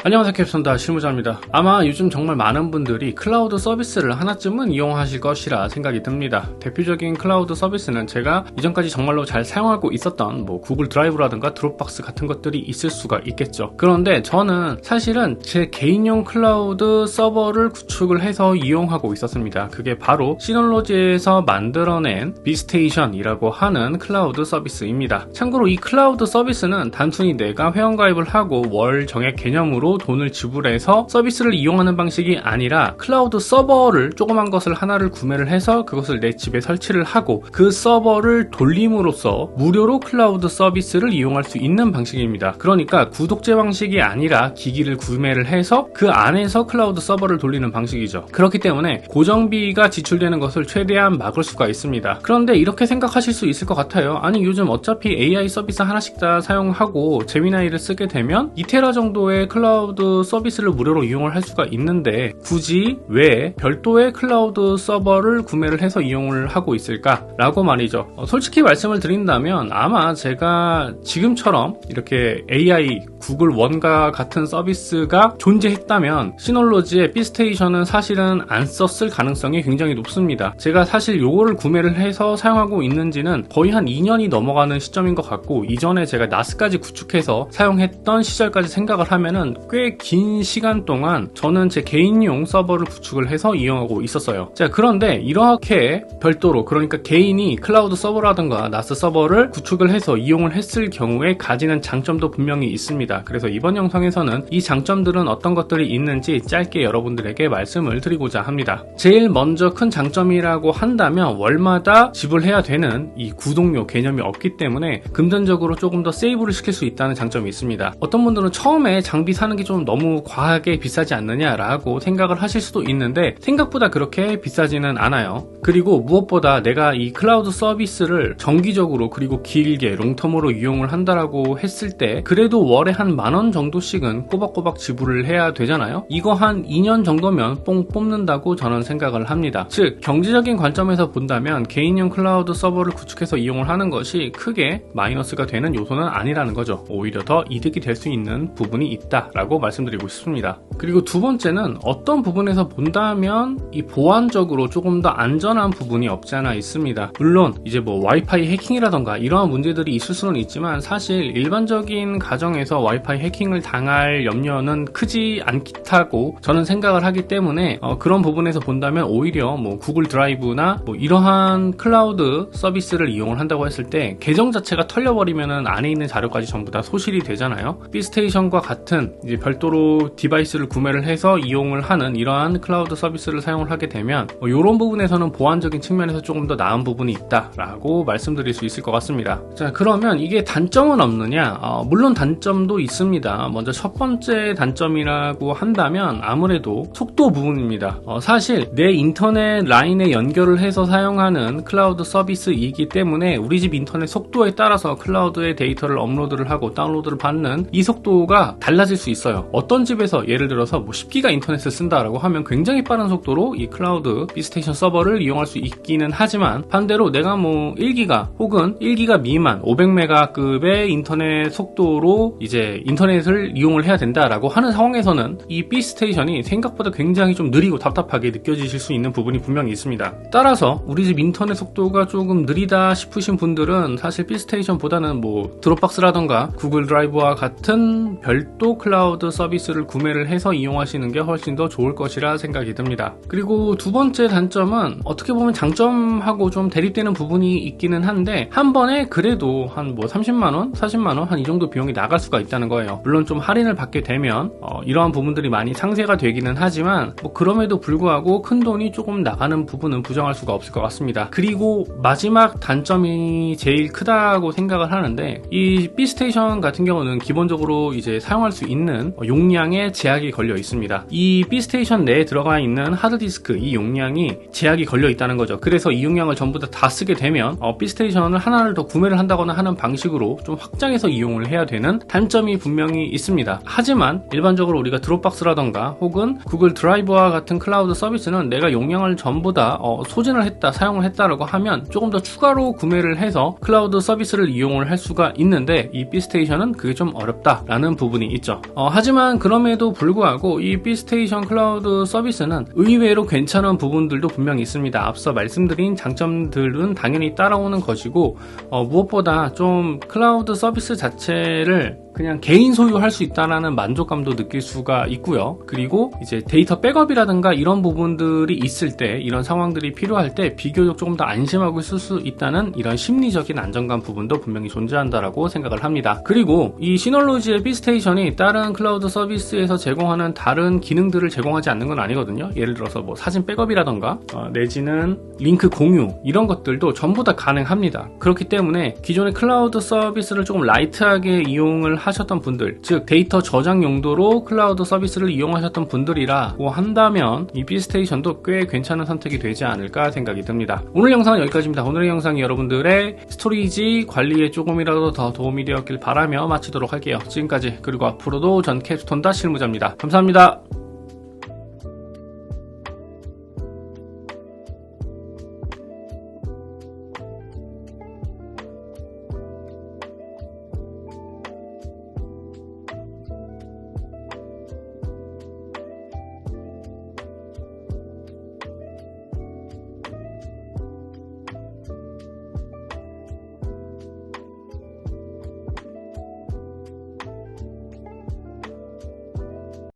안녕하세요, 캡슨다 실무자입니다. 아마 요즘 정말 많은 분들이 클라우드 서비스를 하나쯤은 이용하실 것이라 생각이 듭니다. 대표적인 클라우드 서비스는 제가 이전까지 정말로 잘 사용하고 있었던 구글 드라이브라든가 드롭박스 같은 것들이 있을 수가 있겠죠. 그런데 저는 사실은 제 개인용 클라우드 서버를 구축을 해서 이용하고 있었습니다. 그게 바로 시놀로지에서 만들어낸 비스테이션이라고 하는 클라우드 서비스입니다. 참고로 이 클라우드 서비스는 단순히 내가 회원가입을 하고 월 정액 개념으로 돈을 지불해서 서비스를 이용하는 방식이 아니라 클라우드 서버를 조그만 것을 하나를 구매를 해서 그것을 내 집에 설치를 하고 그 서버를 돌림으로써 무료로 클라우드 서비스를 이용할 수 있는 방식입니다. 그러니까 구독제 방식이 아니라 기기를 구매를 해서 그 안에서 클라우드 서버를 돌리는 방식이죠. 그렇기 때문에 고정비가 지출되는 것을 최대한 막을 수가 있습니다. 그런데 이렇게 생각하실 수 있을 것 같아요. 아니 요즘 어차피 AI 서비스 하나씩 다 사용하고 제미나이를 쓰게 되면 2테라 정도의 클라우드 서비스를 무료로 이용을 할 수가 있는데 굳이 왜 별도의 클라우드 서버를 구매를 해서 이용을 하고 있을까? 라고 말이죠. 솔직히 말씀을 드린다면 아마 제가 지금처럼 이렇게 AI, 구글 원과 같은 서비스가 존재했다면 시놀로지의 비스테이션은 사실은 안 썼을 가능성이 굉장히 높습니다. 제가 사실 요거를 구매를 해서 사용하고 있는지는 거의 한 2년이 넘어가는 시점인 것 같고 이전에 제가 나스까지 구축해서 사용했던 시절까지 생각을 하면은 꽤 긴 시간 동안 저는 제 개인용 서버를 구축을 해서 이용하고 있었어요. 자, 그런데 이렇게 별도로 그러니까 개인이 클라우드 서버라든가 나스 서버를 구축을 해서 이용을 했을 경우에 가지는 장점도 분명히 있습니다. 그래서 이번 영상에서는 이 장점들은 어떤 것들이 있는지 짧게 여러분들에게 말씀을 드리고자 합니다. 제일 먼저 큰 장점이라고 한다면 월마다 지불해야 되는 이 구독료 개념이 없기 때문에 금전적으로 조금 더 세이브를 시킬 수 있다는 장점이 있습니다. 어떤 분들은 처음에 장비 사는 게 좀 너무 과하게 비싸지 않느냐라고 생각을 하실 수도 있는데 생각보다 그렇게 비싸지는 않아요. 그리고 무엇보다 내가 이 클라우드 서비스를 정기적으로 그리고 길게 롱텀으로 이용을 한다라고 했을 때 그래도 월에 한 10,000원 정도씩은 꼬박꼬박 지불을 해야 되잖아요. 이거 한 2년 정도면 뽕 뽑는다고 저는 생각을 합니다. 즉 경제적인 관점에서 본다면 개인용 클라우드 서버를 구축해서 이용을 하는 것이 크게 마이너스가 되는 요소는 아니라는 거죠. 오히려 더 이득이 될 수 있는 부분이 있다라고 말씀드리고 싶습니다. 그리고 두 번째는 어떤 부분에서 본다면 이 보안적으로 조금 더 안전한 부분이 없지 않아 있습니다. 물론 이제 와이파이 해킹이라던가 이러한 문제들이 있을 수는 있지만 사실 일반적인 가정에서 와이파이 해킹을 당할 염려는 크지 않다고 저는 생각을 하기 때문에 그런 부분에서 본다면 오히려 구글 드라이브나 이러한 클라우드 서비스를 이용을 한다고 했을 때 계정 자체가 털려버리면은 안에 있는 자료까지 전부 다 소실이 되잖아요. 비스테이션과 같은 이제 별도로 디바이스를 구매를 해서 이용을 하는 이러한 클라우드 서비스를 사용을 하게 되면 이런 부분에서는 보안적인 측면에서 조금 더 나은 부분이 있다라고 말씀드릴 수 있을 것 같습니다. 자, 그러면 이게 단점은 없느냐? 물론 단점도 있습니다. 먼저 첫 번째 단점이라고 한다면 아무래도 속도 부분입니다. 사실 내 인터넷 라인에 연결을 해서 사용하는 클라우드 서비스이기 때문에 우리 집 인터넷 속도에 따라서 클라우드에 데이터를 업로드를 하고 다운로드를 받는 이 속도가 달라질 수 있어요. 어떤 집에서 예를 들어서 10기가 인터넷을 쓴다라고 하면 굉장히 빠른 속도로 이 클라우드 비스테이션 서버를 이용할 수 있기는 하지만 반대로 내가 1기가 혹은 1기가 미만 500메가급의 인터넷 속도로 이제 인터넷을 이용을 해야 된다라고 하는 상황에서는 이 비스테이션이 생각보다 굉장히 좀 느리고 답답하게 느껴지실 수 있는 부분이 분명히 있습니다. 따라서 우리 집 인터넷 속도가 조금 느리다 싶으신 분들은 사실 비스테이션보다는 드롭박스라던가 구글 드라이브와 같은 별도 클라우드 서비스를 구매를 해서 이용하시는 게 훨씬 더 좋을 것이라 생각이 듭니다. 그리고 두 번째 단점은 어떻게 보면 장점하고 좀 대립되는 부분이 있기는 한데 한 번에 그래도 한 30만원, 40만원 한 이 정도 비용이 나갈 수가 있다는 거예요. 물론 좀 할인을 받게 되면 이러한 부분들이 많이 상쇄가 되기는 하지만 그럼에도 불구하고 큰 돈이 조금 나가는 부분은 부정할 수가 없을 것 같습니다. 그리고 마지막 단점이 제일 크다고 생각을 하는데 이 비스테이션 같은 경우는 기본적으로 이제 사용할 수 있는 용량에 제약이 걸려 있습니다. 이 비스테이션 내에 들어가 있는 하드디스크 이 용량이 제약이 걸려 있다는 거죠. 그래서 이 용량을 전부 다 쓰게 되면 비스테이션을 하나를 더 구매를 한다거나 하는 방식으로 좀 확장해서 이용을 해야 되는 단점이 분명히 있습니다. 하지만 일반적으로 우리가 드롭박스라던가 혹은 구글 드라이브와 같은 클라우드 서비스는 내가 용량을 전부 다 소진을 했다, 사용을 했다라고 하면 조금 더 추가로 구매를 해서 클라우드 서비스를 이용을 할 수가 있는데 이 비스테이션은 그게 좀 어렵다라는 부분이 있죠. 하지만 그럼에도 불구하고 이 B스테이션 클라우드 서비스는 의외로 괜찮은 부분들도 분명히 있습니다. 앞서 말씀드린 장점들은 당연히 따라오는 것이고 무엇보다 좀 클라우드 서비스 자체를 그냥 개인 소유할 수 있다는 만족감도 느낄 수가 있고요. 그리고 이제 데이터 백업이라든가 이런 부분들이 있을 때, 이런 상황들이 필요할 때 비교적 조금 더 안심하고 쓸 수 있다는 이런 심리적인 안정감 부분도 분명히 존재한다라고 생각을 합니다. 그리고 이 시널로지의 B스테이션이 다른 클라우드 서비스에서 제공하는 다른 기능들을 제공하지 않는 건 아니거든요. 예를 들어서 뭐 사진 백업이라던가 내지는 링크 공유 이런 것들도 전부 다 가능합니다. 그렇기 때문에 기존의 클라우드 서비스를 조금 라이트하게 이용을 하셨던 분들, 즉 데이터 저장 용도로 클라우드 서비스를 이용하셨던 분들이라고 한다면 이 B스테이션도 꽤 괜찮은 선택이 되지 않을까 생각이 듭니다. 오늘 영상은 여기까지입니다. 오늘의 영상이 여러분들의 스토리지 관리에 조금이라도 더 도움이 되었길 바라며 마치도록 할게요. 지금까지, 그리고 앞으로도 전 캡스톤 실무자입니다. 감사합니다.